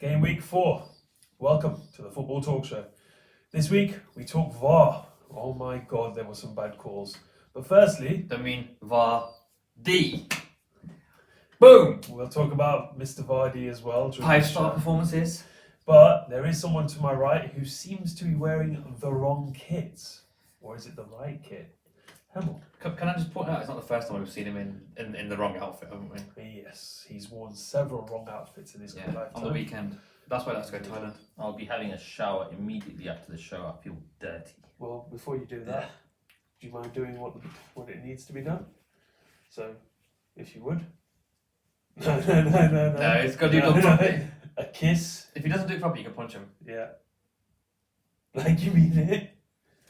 Game week 4. Welcome to the Football Talk Show. This week we talk VAR. Oh my god, there were some bad calls. But firstly, I mean VARdy. Boom! we'll talk about Mr. VARdy as well. during the 5-star show. performances. But there is someone to my right who seems to be wearing the wrong kit. Or is it the right kit? Hemel. Can I just point out, it's not the first time we've seen him in the wrong outfit, haven't we? Yes, he's worn several wrong outfits in his Yeah, lifetime. on the weekend. That's why let's go to Thailand. I'll be having a shower immediately after the show. I feel dirty. Well, before you do that, do you mind doing what it needs to be done? So, if you would. No. No, it's got to do it properly. A kiss. If he doesn't do it properly, you can punch him. Yeah. Like you mean it.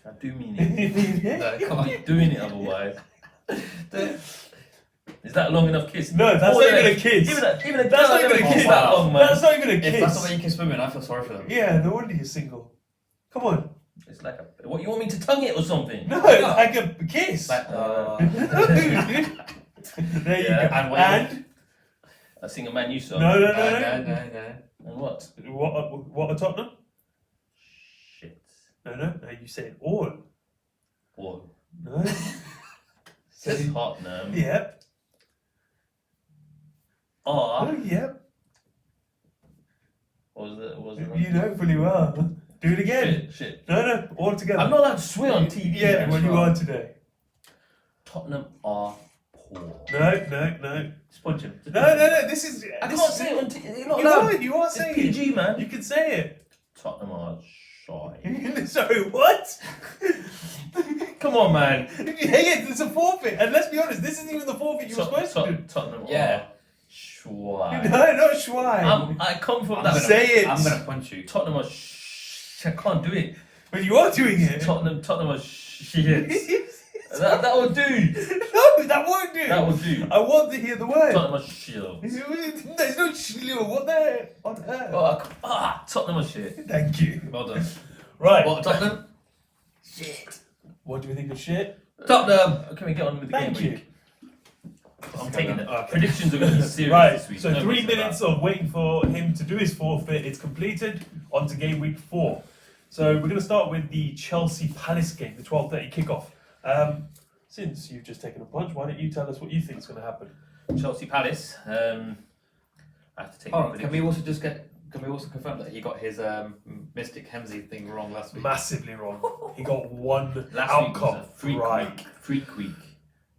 I do mean You it. mean it? No, come I'm on. doing it otherwise. Is that a long enough kiss? No, that's not even a kiss. Even a That's girl not even a never kiss. kissed that long, man. That's not even a kiss. If that's the way you kiss women, I feel sorry for them. Yeah, no wonder you're single. Come on. It's like a. What, you want me to tongue it or something? No, like a kiss. Like, There you Yeah, go. and what- And I sing a Man U song. no. no. And what? What are Tottenham? Shit. No. You say it all. What? No. Says Tottenham. Yep. Are. Oh, yep. What was it? You know fully well. Do it again. Shit. No. All together. I'm not allowed to swear on TV. Yeah, man. well, you are today. Tottenham are poor. No. Just punch him. No. This is. I this can't is- say it on TV. You're not You allowed. are. You are It's saying PG, man. it. You can say it. Tottenham are shy. Sorry, what? Come on, man. Yeah, it's a forfeit. And let's be honest, this isn't even the forfeit you were supposed to do. Tottenham Yeah. are shy. No, not Schwein. I come from I'm that. gonna- Say it. I'm gonna punch you. Tottenham are I can't do it. But you are doing it. Tottenham are shit. that will do. No, that won't do. That will do. I want to hear the word. Tottenham are shit. There's no shlill. What the on earth? Tottenham are shit. Thank you. Well done. Right. What, Tottenham? Shit. What do we think of shit? Tottenham! Can we get on with the Thank game you. week? I'm taking it. Okay. Predictions are going to be serious Right, this week. so No 3 messing minutes about. of waiting for him to do his forfeit. It's completed. On to game week 4. So we're going to start with the Chelsea Palace game, the 12:30 kickoff. Since you've just taken a punch, why don't you tell us what you think is going to happen? Chelsea Palace. I have to take Oh, my can prediction. we also confirm that he got his Mystic Hemsey thing wrong last week? Massively wrong. He got one Last week outcome was a freak right. week. Freak week.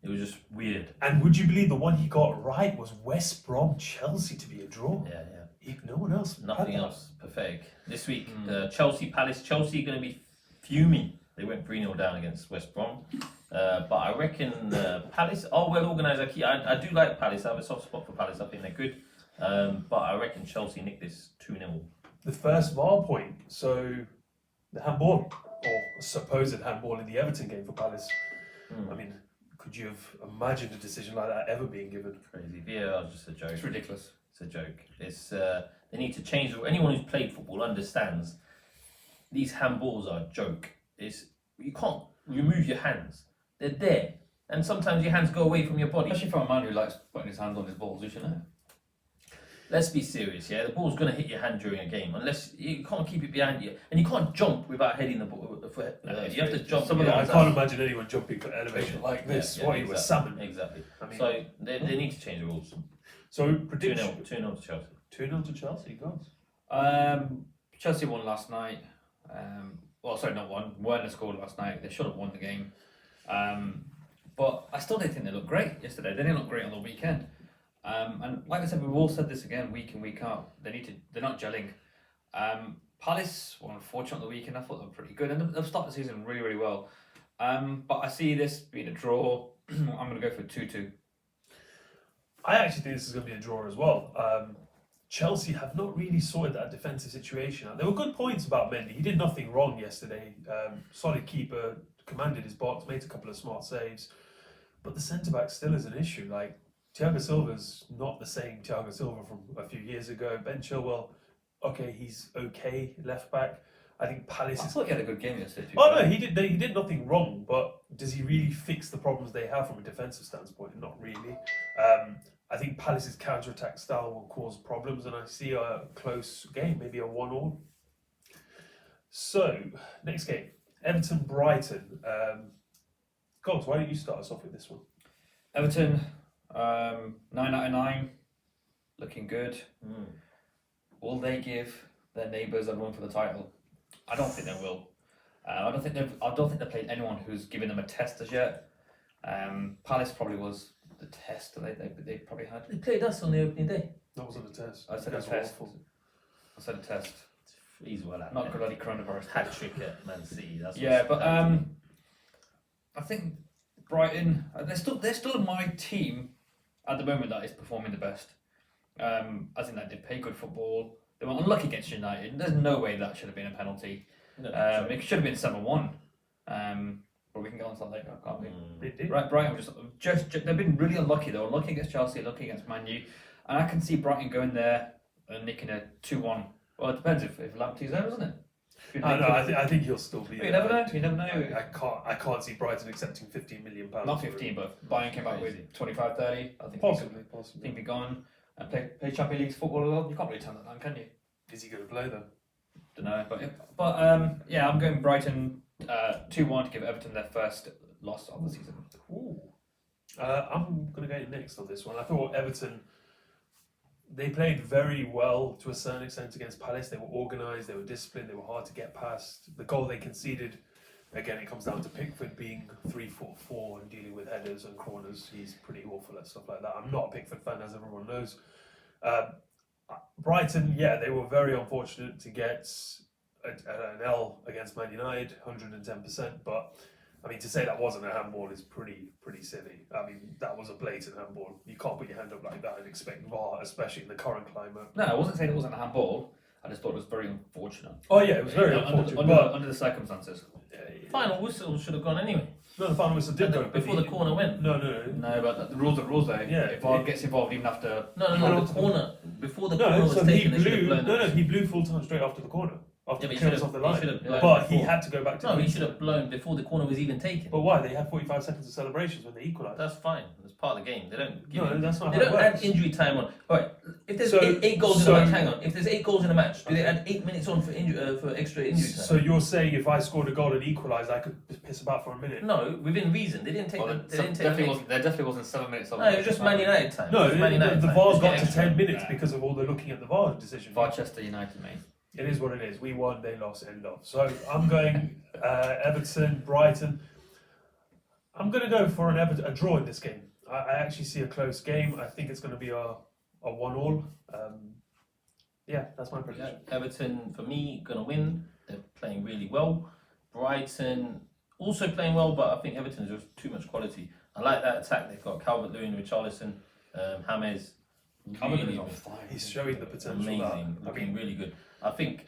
It was just weird. And would you believe the one he got right was West Brom Chelsea to be a draw? Yeah. No one else. had Nothing that. else. Pathetic. This week, Chelsea Palace. Chelsea going to be fuming. They went 3-0 down against West Brom. But I reckon Palace are well organised. I do like Palace. I have a soft spot for Palace. I think they're good. But I reckon Chelsea nick this 2-0. The first VAR point. So the handball, or supposed handball in the Everton game for Palace. I mean, could you have imagined a decision like that ever being given? Crazy. VAR is just a joke. It's ridiculous. It's a joke. It's they need to change. Anyone who's played football understands these handballs are a joke. You can't remove your hands. They're there, and sometimes your hands go away from your body. Especially from a man who likes putting his hands on his balls, you should know. Let's be serious, yeah. The ball's gonna hit your hand during a game, unless you can't keep it behind you, and you can't jump without heading the ball. You have to jump. Some of with them your I hands can't out. imagine anyone jumping for elevation like this. Yeah, What you were exactly. salmon. Exactly. I mean, So they need to change the rules. so 2-0 prediction. 2-0 to Chelsea. 2-0 to Chelsea, guys. Chelsea won last night. Well, sorry, not won. Werner scored last night. They should have won the game. But I still don't think they looked great yesterday. They didn't look great on the weekend. And like I said, we've all said this again week in, week out. They're not gelling. Palace were unfortunate on the weekend. I thought they were pretty good. And they've started the season really, really well. But I see this being a draw. I'm going to go for 2-2. I actually think this is going to be a draw as well. Chelsea have not really sorted that defensive situation out. There were good points about Mendy. He did nothing wrong yesterday. Solid keeper, commanded his box, made a couple of smart saves. But the centre-back still is an issue. Like, Thiago Silva's not the same Thiago Silva from a few years ago. Ben Chilwell, okay, he's okay left-back. I think Palace I is. thought he had a good game yesterday. to be Oh fair. no, he did nothing wrong, but does he really fix the problems they have from a defensive standpoint? Not really. I think Palace's counter-attack style will cause problems, and I see a close game, maybe a 1-1. So, next game, Everton-Brighton. Gogs, why don't you start us off with this one? Everton, 9 out of 9, looking good. Will they give their neighbours a run for the title? I don't think they will. I don't think they've played anyone who's given them a test as yet. Palace probably was the test that they probably had. They played us on the opening day. That wasn't a test. I said a That's test. awful. I said a test. He's well out. Not good at the coronavirus. Hat trick at Man City. That's Yeah, what's but happening. I think Brighton they're still my team at the moment that is performing the best. I think that they play good football. They were unlucky against United. There's no way that should have been a penalty. No, It should have been 7-1. But we can get on to that later, can't we? They did. Right, Brighton were just they've been really unlucky. They were unlucky against Chelsea, unlucky against Man U, and I can see Brighton going there and nicking a 2-1. Well, it depends if Lamptey's there, isn't it? I think he'll still be. You never know. You never know. I can't see Brighton accepting £15 million. Not 15, but Bayern came out with 25, 30. I think Possibly. he could be gone and play Champions League football as well. You can't really turn that down, can you? Is he going to play though? Don't know, but yeah, I'm going Brighton 2-1 to give Everton their first loss of the season. Ooh. I'm going to go next on this one. I thought Everton, they played very well to a certain extent against Palace. They were organised, they were disciplined, they were hard to get past. The goal they conceded, again, it comes down to Pickford being 3-4 and dealing with headers and corners. He's pretty awful at stuff like that. I'm not a Pickford fan, as everyone knows. Brighton, yeah, they were very unfortunate to get an L against Man United, 110%. But I mean, to say that wasn't a handball is pretty silly. I mean, that was a blatant handball. You can't put your hand up like that and expect VAR, especially in the current climate. No, I wasn't saying it wasn't a handball. I just thought it was very unfortunate. Oh yeah, it was very unfortunate. Under the circumstances. Final whistle should have gone anyway. No, the final whistle did go Before the corner went. No. No, but the rules are rules though. Yeah, if VAR gets involved even after. No, the corner. Before the corner No, was so taken, he they should have blew. blown No, it. he blew full time straight after the corner. After Yeah, the but clearance off the line. he should have blown But he before. had to go back to No, the he should have blown before the corner was even taken. But why? They had 45 seconds of celebrations when they equalised. That's fine. That's part of the game. They don't give No, it. that's not They how it don't add works. injury time on. Alright, if there's So- eight goals so- in a match, hang on. If there's 8 goals in a match, do they Okay. add 8 minutes on for extra injury time? So you're saying if I scored a goal and equalised, I could piss about for a minute? No, within reason. They didn't take. Well, They didn't take. there definitely wasn't 7 minutes. No, it was just Man United time. No, It was Man United the time. VAR's Just got get to extra. 10 minutes Yeah. because of all the looking at the VAR decision. Rochester United, mate. It is what it is. We won, they lost, end of. So I'm going Everton, Brighton. I'm going to go for a draw in this game. I actually see a close game. I think it's going to be a 1-1. Yeah, that's my prediction. Yeah, Everton, for me, going to win. They're playing really well. Brighton also playing well, but I think Everton is just too much quality. I like that attack. They've got Calvert-Lewin, Richarlison, James. Calvert-Lewin's on fire. He's showing the potential. Amazing, looking really good. I think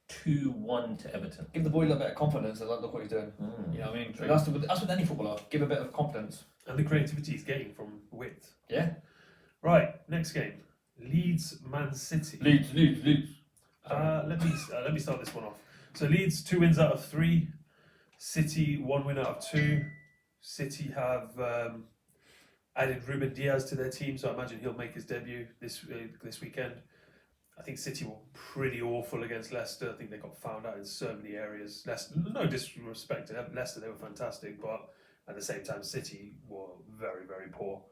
2-1 to Everton. Give the boy a little bit of confidence and look what he's doing. You know what I mean? True. That's with any footballer. Give a bit of confidence. And the creativity he's getting from width. Yeah. Right, next game. Leeds, Man City. Leeds. Let me start this one off. So Leeds 2 wins out of 3. City 1 win out of 2. City have added Ruben Diaz to their team, so I imagine he'll make his debut this weekend. I think City were pretty awful against Leicester. I think they got found out in so many areas. Leicester, no disrespect to them. Leicester, they were fantastic, but at the same time, City were very, very poor.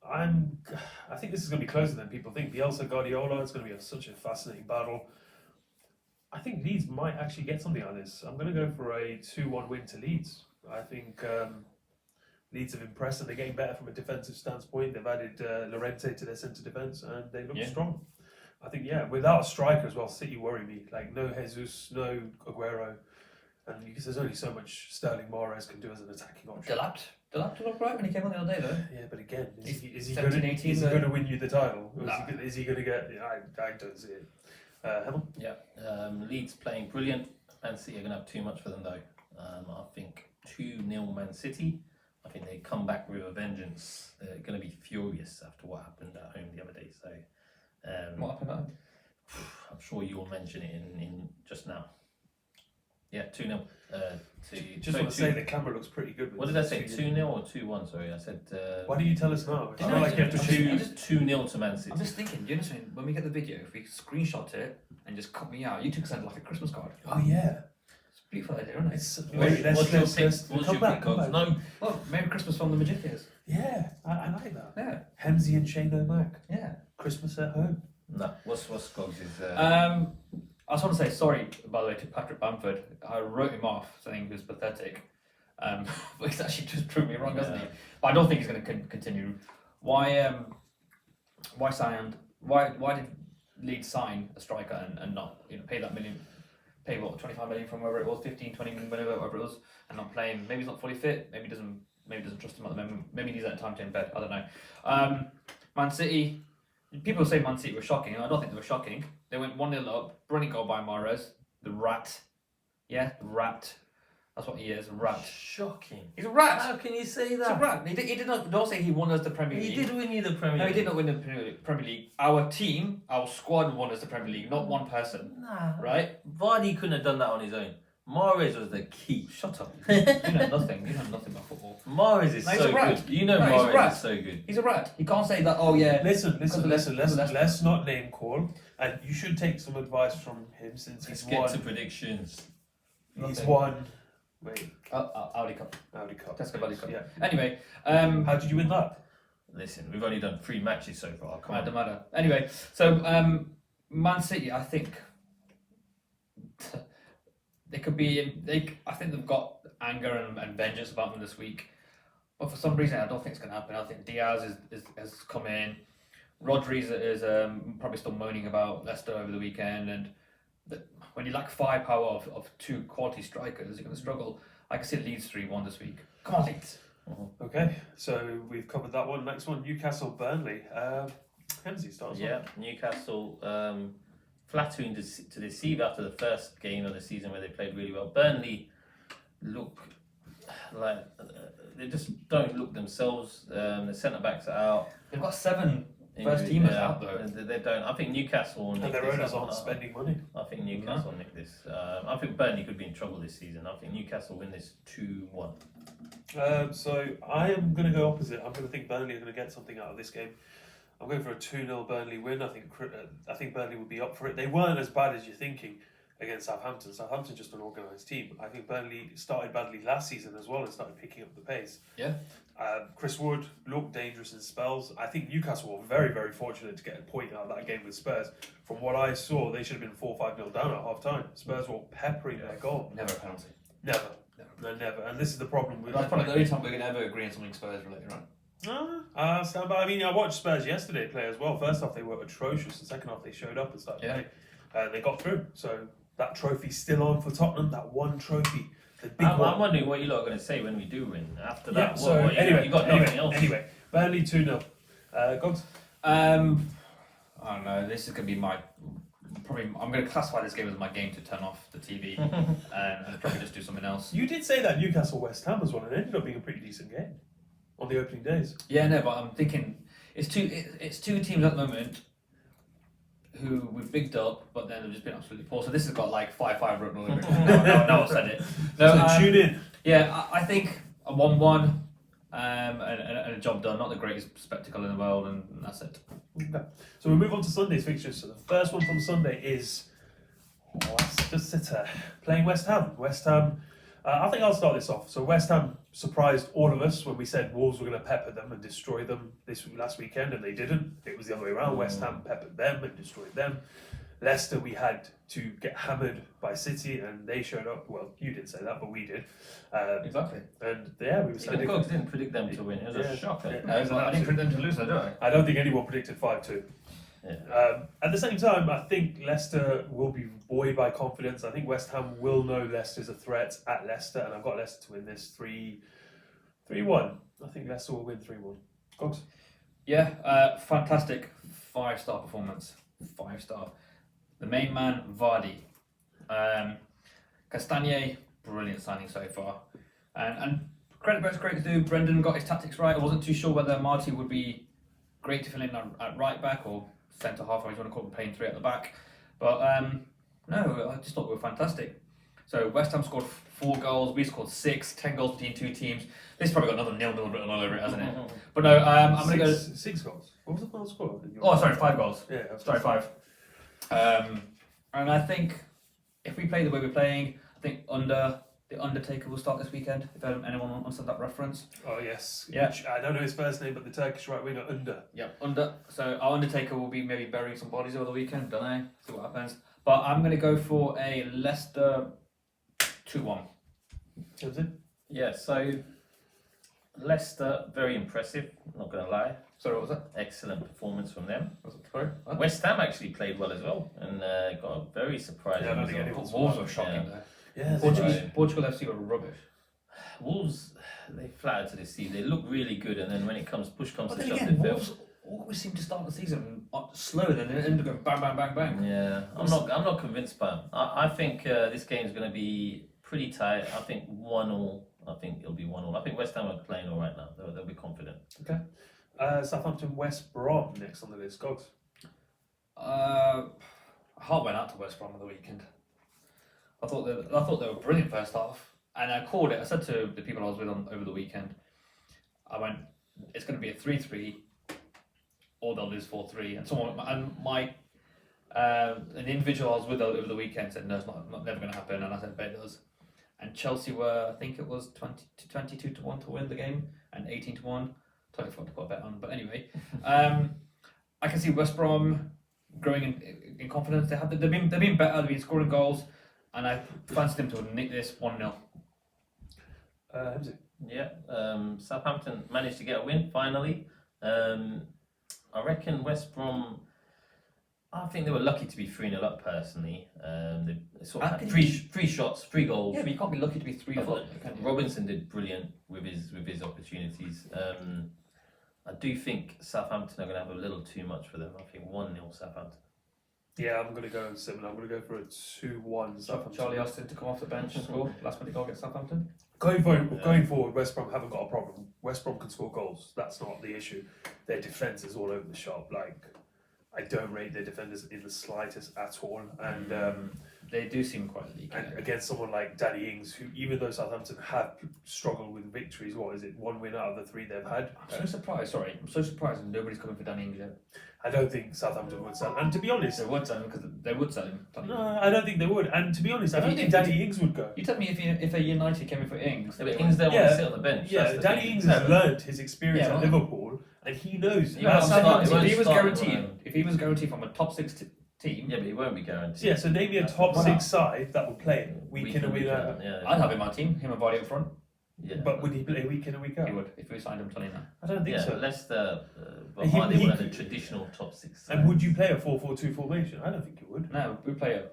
I think this is going to be closer than people think. Bielsa, Guardiola, it's going to be such a fascinating battle. I think Leeds might actually get something out of this. I'm going to go for a 2-1 win to Leeds. I think Leeds have impressed and they're getting better from a defensive standpoint. They've added Llorente to their centre defence and they look strong. I think, without a striker as well, City worry me. Like, no Jesus, no Aguero. And because there's only so much Sterling Mahrez can do as an attacking option. Delap looked right when he came on the other day, though. Yeah, but again, is he 17, 18, going to win you the title? Or Nah. is he going to get... I don't see it. Hemel? Yeah, Leeds playing brilliant. Man City are going to have too much for them though. I think 2-0 Man City. I think they come back with a vengeance. They're going to be furious after what happened at home the other day. So, What happened? I'm sure you will mention it in just now. Yeah, 2-0. Just want to say the camera looks pretty good. With What did I say? 2-0 or 2-1? Sorry, I said. Why do you tell us now? It's You not know, like you have to shoot. 2-0 to Man City. I'm just thinking, do you know what I mean? When we get the video, if we screenshot it and just cut me out, you two can send like a Christmas card. Oh yeah. It's a beautiful idea, isn't it? It's What's your pick? What's come your back, pick, come Cogs? back. No. Well, Merry Christmas from the Magicians. Yeah, I like that. Yeah, Hemsey and Shane O'Mac. yeah. Christmas at home. No. What's Cogs' I just want to say sorry, by the way, to Patrick Bamford. I wrote him off saying he was pathetic. But he's actually just proved me wrong, hasn't he? But I don't think he's going to continue. Why did Leeds sign a striker and not pay that million, pay what 25 million from wherever it was, 15, 20 million, whatever it was, and not play him? Maybe he's not fully fit. Maybe doesn't trust him at the moment. Maybe he needs that time to embed. I don't know. Man City. People say Man City were shocking. I don't think they were shocking. They went 1-0 up. Brilliant goal by Mahrez. The rat. Yeah, the rat. That's what he is, a rat. Shocking. He's a rat. How can you say He's a that? rat. He did not. Don't say he won us the Premier League. He did win you the Premier No, League. he did not win the Premier League. Our team, our squad won us the Premier League, not one person. Nah. Right? VARdy couldn't have done that on his own. Mahrez was the key. Shut up. You know nothing. You know nothing about football. Mahrez is No, he's so a rat. good. You know No, he's a Mahrez rat. is so good. He's a rat. You can't say that. Oh yeah. Listen. Let's- Let's not name call, and you should take some advice from him since Let's he's get won. to predictions. He's Nothing. won. Wait, Audi Cup. Audi Cup. Tesco Audi Cup. Yeah. Anyway, How did you win that? Listen, we've only done 3 matches so far. Come on. doesn't matter. Anyway, so Man City, I think they could be. I think they've got anger and vengeance about them this week, but for some reason I don't think it's going to happen. I think Diaz has come in. Rodri is probably still moaning about Leicester over the weekend, and when you lack firepower of 2 quality strikers, you're going to struggle. I can see Leeds 3-1 this week. Come on, Leeds. Okay, so we've covered that one. Next one, Newcastle Burnley. Hemsey starts. Yeah, Newcastle flattering to deceive after the first game of the season where they played really well. Burnley look like they just don't look themselves. The centre backs are out. They've got 7 first Injured, teamers out though. They don't. I think Newcastle will nick And their this. owners aren't spending money. I think Newcastle will nick this. I think Burnley could be in trouble this season. I think Newcastle win this 2-1. So I am going to go opposite. I'm going to think Burnley are going to get something out of this game. I'm going for a 2-0 Burnley win. I think Burnley would be up for it. They weren't as bad as you're thinking against Southampton. Southampton's just an organised team. I think Burnley started badly last season as well and started picking up the pace. Yeah. Chris Wood looked dangerous in spells. I think Newcastle were very, very fortunate to get a point out of that game with Spurs. From what I saw, they should have been 4-5-0 down at half time. Spurs were peppering their goal. Never a penalty. Never. No, never. And this is the problem with That's probably the only time we're going to ever agree on something Spurs related, right? stand by. I mean, I watched Spurs yesterday play as well. First half they were atrocious. The second half they showed up and started to play. They got through. So that trophy's still on for Tottenham. That one trophy, the big one. I'm wondering what you lot are going to say when we do win. After Yeah. that, So you got nothing else. Anyway, Burnley 2-0. Gogs? I don't know. This is going to be I'm going to classify this game as my game to turn off the TV and probably just do something else. You did say that Newcastle West Ham was one, and it ended up being a pretty decent game on the opening days. Yeah, no, but I'm thinking it's two teams at the moment who we've bigged up, but then they've just been absolutely poor. So this has got like 5-5 written all over it. No, I've said it. No, So tune in. Yeah, I think a 1-1 and a job done. Not the greatest spectacle in the world, and that's it. Okay. So we move on to Sunday's fixtures. So the first one from Sunday is Leicester playing West Ham. West Ham. I think I'll start this off. So West Ham surprised all of us when we said Wolves were going to pepper them and destroy them last weekend, and they didn't. It was the other way around. West Ham peppered them and destroyed them. Leicester, we had to get hammered by City, and they showed up. Well, you didn't say that, but we did. Exactly. And yeah, we were Even saying. Cogs didn't predict them to win. It was Yeah. a shocker. Yeah. I didn't predict them to lose, though, do I? I don't think anyone predicted 5-2. Yeah. At the same time, I think Leicester will be buoyed by confidence. I think West Ham will know Leicester's a threat at Leicester, and I've got Leicester to win this 3-1. I think Leicester will win 3-1. Cogs? Yeah, fantastic 5-star performance. 5-star. The main man, VARdy. Castagne, brilliant signing so far. And credit where it's great to do. Brendan got his tactics right. I wasn't too sure whether Marty would be great to fill in at right back or centre half, or you want to call him playing 3 at the back. But no, I just thought we were fantastic. So West Ham scored 4 goals, we scored 6, 10 goals between two teams. This probably got another 0-0 written all over it, hasn't it? But no, I'm going to go. 6 goals. What was the final score? Oh, sorry, 5 goals. Yeah, Sorry, 5. And I think if we play the way we're playing, I think the Undertaker will start this weekend. If anyone wants that reference. Oh yes. Yeah. I don't know his first name, but the Turkish right winger Under. Yep, So our Undertaker will be maybe burying some bodies over the weekend. Don't know. See what happens. But I'm going to go for a Leicester 2-1. Yeah, so Leicester, very impressive, not going to lie. Sorry, what was that? Excellent performance from them. Sorry? What? West Ham actually played well as well and got a very surprising Yeah, I don't think result. anyone's Wolves were shocking there. Yeah. Portugal FC were rubbish. Wolves, they flattered to deceive. They look really good, and then when it comes, push comes But to then shove, again, they fail. Wolves always seem to start the season slow, then they end up going bang, bang, bang, bang. Yeah, I'm not convinced by them. I think this game is going to be pretty tight. I think 1-1. I think it'll be 1-1. I think West Ham are playing all right now. They'll be confident. Okay. Southampton West Brom next on the list. Gogs. Heart went out to West Brom on the weekend. I thought they were brilliant first half, and I called it. I said to the people I was with over the weekend, I went, it's going to be a 3-3, or they'll lose 4-3. And an individual I was with over the weekend said, no, it's never going to happen. And I said, bet it does. And Chelsea were, I think it was 22-1 to win the game, and 18-1. Totally forgot to put a bet on, but anyway, I can see West Brom growing in confidence. They've been better. They've been scoring goals, and I fancy them to nick this 1-0. Yeah, Southampton managed to get a win finally. I reckon West Brom. I think they were lucky to be 3-0 up personally. They sort of had three shots, 3 goals. Yeah, but you can't be lucky to be 3-0 up. Robinson did brilliant with his opportunities. I do think Southampton are going to have a little too much for them. I think 1-0 Southampton. Yeah, I'm going to go similar. I'm going to go for a 2-1 Southampton. Charlie Austin to come off the bench and score last minute goal against Southampton. Going forward, West Brom haven't got a problem. West Brom can score goals. That's not the issue. Their defence is all over the shop. Like, I don't rate their defenders in the slightest at all. And they do seem quite leaky. And against someone like Danny Ings, who, even though Southampton have struggled with victories, what is it, 1 win out of the 3 they've had? I'm so surprised nobody's coming for Danny Ings yet. I don't think Southampton would sell. And to be honest, They would sell him because they would sell him. no, I don't think they would. And to be honest, I don't think Danny Ings would go. You tell me if a United came in for Ings. Yeah, but Ings don't want to sit on the bench. Yeah, That's the Danny thing. Ings has learned his experience Yeah, at well- Liverpool, and he knows. Yeah, That's but I'm Southampton. saying- If he was start guaranteed, with, if he was guaranteed from a top 6 team, Yeah, but he won't be guaranteed. Yeah, so name me a top Why not? 6 side that will play week in and week out. Yeah, I'd have him on my team. Him and VARdy up front. yeah. But would he play week in and week out? He would if we signed him. Telling you now. I don't think yeah, so. Leicester, but He- are they he one of the could- traditional top 6? And would you play a 4-4-2 formation? I don't think you would. No, we play a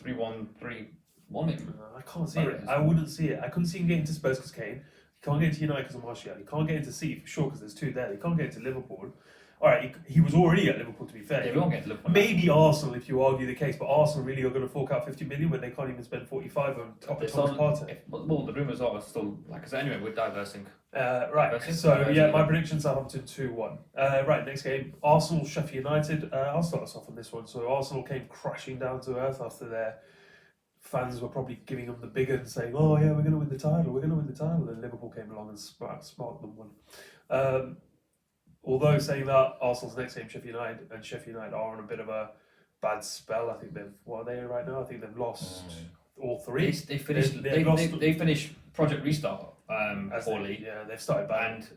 3-1-3-1 maybe. I can't see it. I wouldn't see it. I couldn't see him getting to Spurs because Kane. He can't get into United because of Martial. He can't get into City for sure because there's 2 there. He can't get into Liverpool. All right, he was already at Liverpool to be fair. Yeah, we won't get to Liverpool. Maybe Arsenal, if you argue the case, but Arsenal really are going to fork out 50 million when they can't even spend 45 on It's Thomas on- Partey. Well, the rumours are still like I said. Anyway, we're diversing. Right, Versus so Spurs, yeah, yeah. my prediction Southampton 2-1. Right, next game, Arsenal Sheffield United. I'll start us off on this one. So Arsenal came crashing down to earth after their fans were probably giving them the big un, saying, "Oh yeah, we're going to win the title, we're going to win the title." And Liverpool came along and sparked them one. Although saying that, Arsenal's next game Sheffield United, and Sheffield United are on a bit of a bad spell. I think what are they right now? I think they've lost all 3. They finished. They finished Project Restart poorly. They've started bad. And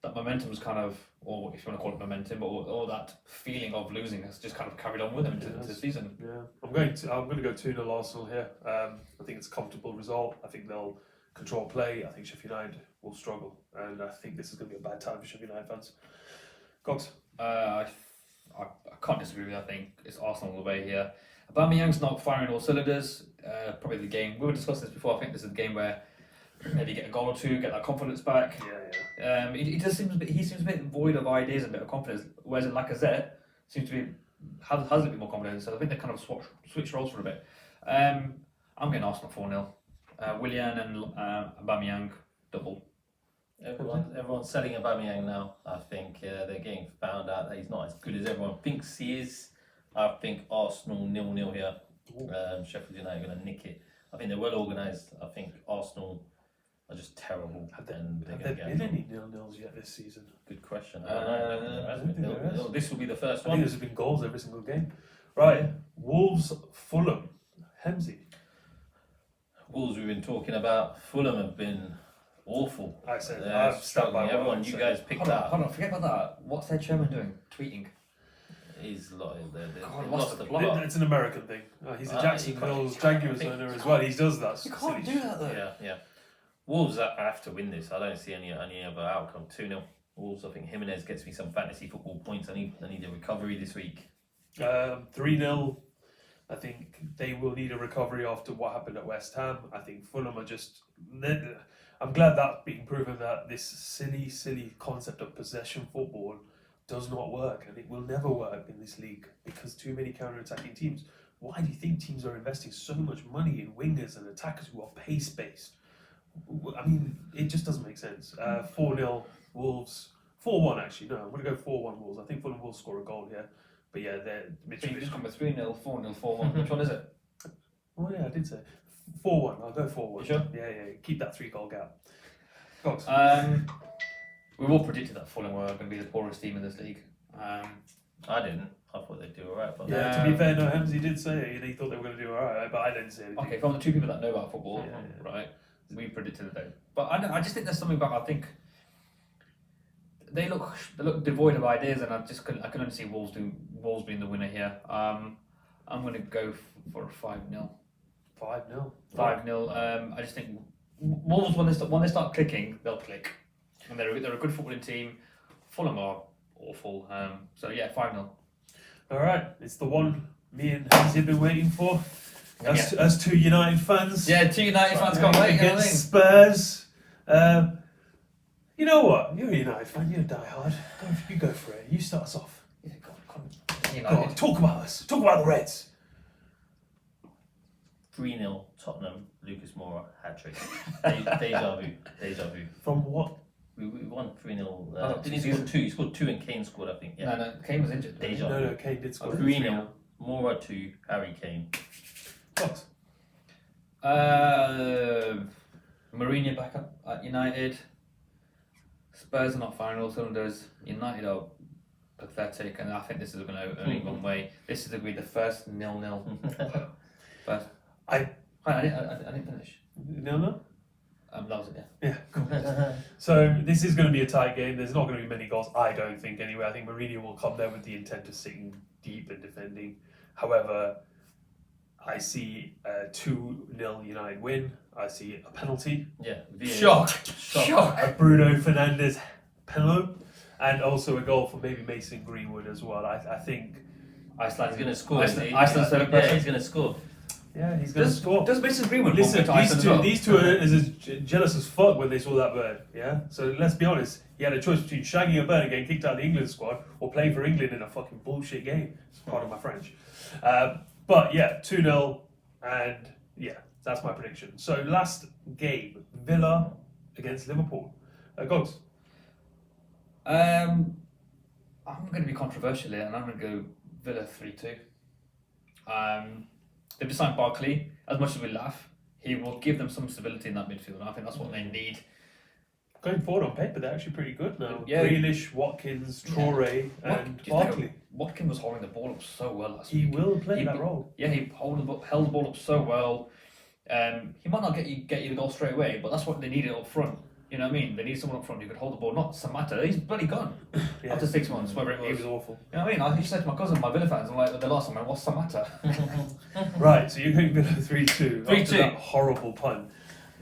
that momentum was kind of, or if you want to call it momentum, but all that feeling of losing has just kind of carried on with them into the season. Yeah, I'm going to go 2-0 Arsenal here. I think it's a comfortable result. I think they'll control play. I think Sheffield United will struggle, and I think this is going to be a bad time for Sheffield United fans. Cox. I can't disagree with you. I think it's Arsenal all the way here. Aubameyang's not firing all cylinders. Probably the game. We were discussing this before. I think this is the game where maybe get a goal or 2, get that confidence back. Yeah. He just seems a bit void of ideas and a bit of confidence. Whereas in Lacazette seems to be has a bit more confidence. So I think they kind of switch roles for a bit. I'm getting Arsenal 4-0. Willian and Aubameyang double. Everyone's selling Aubameyang now. I think they're getting found out that he's not as good as everyone thinks he is. I think Arsenal 0-0 here. Sheffield United are going to nick it. I think they're well organised. I think Arsenal are just terrible. Have and there they're been going to any 0-0s yet this season? Good question. I don't think there is. This will be the first I think one. there's been goals every single game. Right, Wolves, Fulham, Hemsey. Wolves we've been talking about. Fulham have been awful. I said, They're I've stuck by struggling. what Everyone, I you said. guys picked Hold on, that. hold on, forget about that. What's their chairman doing? Tweeting. He's they God, lost the plot. plot. It's an American thing. He's a Jacksonville you Jaguars can't- owner as well. He does that. You can't do that though. Yeah. Wolves have to win this. I don't see any other outcome. 2-0. Wolves. I think Jimenez gets me some fantasy football points. I need a recovery this week. 3-0. I think they will need a recovery after what happened at West Ham. I think Fulham are just. I'm glad that's being proven that this silly concept of possession football does not work, and it will never work in this league because too many counter-attacking teams. Why do you think teams are investing so much money in wingers and attackers who are pace-based? I mean, it just doesn't make sense. 4-0 Wolves. 4-1 actually. No, I'm going to go 4-1 Wolves. I think Fulham will score a goal here. But yeah, they're So you just come with 3-0, 4-0, 4-1. Which one is it? Oh yeah, I did say 4-1. I'll go 4-1. You sure? Yeah. Keep that 3-goal gap. Cox. We've all predicted that Fulham were going to be the poorest team in this league. I didn't. I thought they'd do alright. But Yeah, to be fair, no, Hemsey did say it. He thought they were going to do alright, but I didn't say anything. Okay, from the two people that know about football, Yeah. right, we predicted it. But I just think there's something about, I think they look devoid of ideas, and I can only see Wolves being the winner here. I'm going to go for a 5-0. 5-0. 5-0. I just think Wolves, when they start clicking, they'll click, and they're a good footballing team. Fulham are awful. So yeah, 5-0. Alright, it's the one me and Hemsey have been waiting for. As two United fans. Yeah, two United fans can't wait. Against Spurs. You know what? You're a United fan. You're a diehard. You go for it. You start us off. Yeah, go on. Go on, talk about us. Talk about the Reds. 3-0 Tottenham. Lucas Moura hat-trick. Deja vu. From what? We won 3-0. Oh, Didn't he score 2? He scored 2 and Kane scored, I think. Yeah. No, Kane was injured. Deja No, vu. Kane did score. 3-0. Moura 2. Harry Kane. Cox. Mourinho back up at United. Spurs are not firing all cylinders. United are pathetic, and I think this is going to only one way. This is going to be the first 0-0. First. I didn't finish. No. That was it. Yeah. Yeah, cool. So this is going to be a tight game. There's not going to be many goals, I don't think. Anyway, I think Mourinho will come there with the intent of sitting deep and defending. However, I see a 2-0 United win. I see a penalty, Yeah. Shock. a Bruno Fernandes penalty, and also a goal for maybe Mason Greenwood as well. I think. Iceland's going to score. Iceland's third Yeah, person. he's going to score. Yeah, he's going to score. Does Mason Greenwood Listen, go to Iceland as well? these two are as jealous as fuck when they saw that bird. Yeah, so let's be honest. He had a choice between shagging a bird and getting kicked out of the England squad, or playing for England in a fucking bullshit game. Pardon my French. But yeah, 2-0, and yeah, that's my prediction. So last game, Villa against Liverpool. Gogs. I'm going to be controversial here, and I'm going to go Villa 3-2. They've just signed Barkley. As much as we laugh, he will give them some stability in that midfield, and I think that's what they need. Going forward on paper, they're actually pretty good now. Yeah. Grealish, Watkins, Traore, and Barkley. Watkins was holding the ball up so well last He week. will play that role. Yeah, he held the ball up so well. He might not get you the goal straight away, but that's what they needed up front. You know what I mean? They need someone up front who could hold the ball. Not Samatta. He's bloody gone Yeah. after 6 months, whatever it He was. was awful. You know what I mean? I just said to my cousin, my Villa fans, I'm like, the last time, what's Samatta? Right, so you're going Villa 3-2 after 3-2. that horrible pun.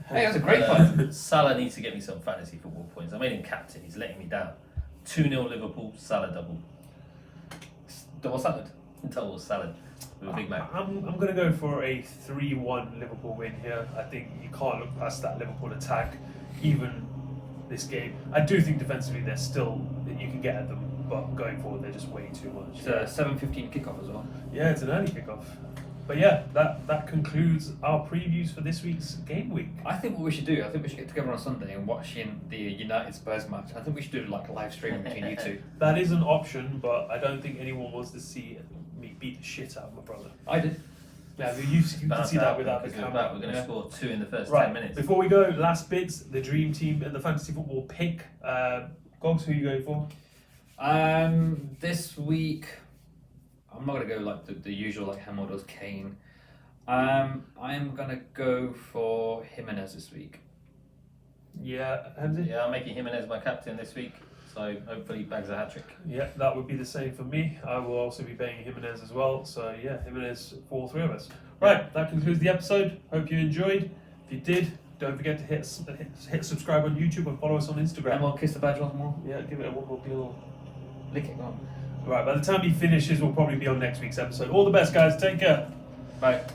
Hey, that's a great punt. Salah needs to get me some fantasy football points. I made him captain. He's letting me down. 2-0 Liverpool. Salah double. Double salad. Double salad with a Big Mac. I'm going to go for a 3-1 Liverpool win here. I think you can't look past that Liverpool attack, even this game. I do think defensively they're still, you can get at them, but going forward they're just way too much. It's a 7:15 kickoff as well. Yeah, it's an early kickoff. But yeah, that concludes our previews for this week's game week. I think what we should do, I think we should get together on Sunday and watch in the United Spurs match. I think we should do like a live stream between you two. That is an option, but I don't think anyone wants to see me beat the shit out of my brother. I did. Yeah, you can see that without the camera. We're going to score 2 in the first Right, 10 minutes. before we go, last bits, the dream team and the fantasy football pick. Gogs, who are you going for? This week, I'm not gonna go like the usual like Hamill does Kane. I'm gonna go for Jimenez this week. Yeah, Hamzy? Yeah, I'm making Jimenez my captain this week, so hopefully he bags a hat-trick. Yeah, that would be the same for me. I will also be paying Jimenez as well. So yeah, Jimenez for all three of us. Right, that concludes the episode. Hope you enjoyed. If you did, don't forget to hit subscribe on YouTube and follow us on Instagram. And we'll kiss the badge once more. Yeah, give it a one more little. Lick it on. Right, by the time he finishes, we'll probably be on next week's episode. All the best, guys. Take care. Bye.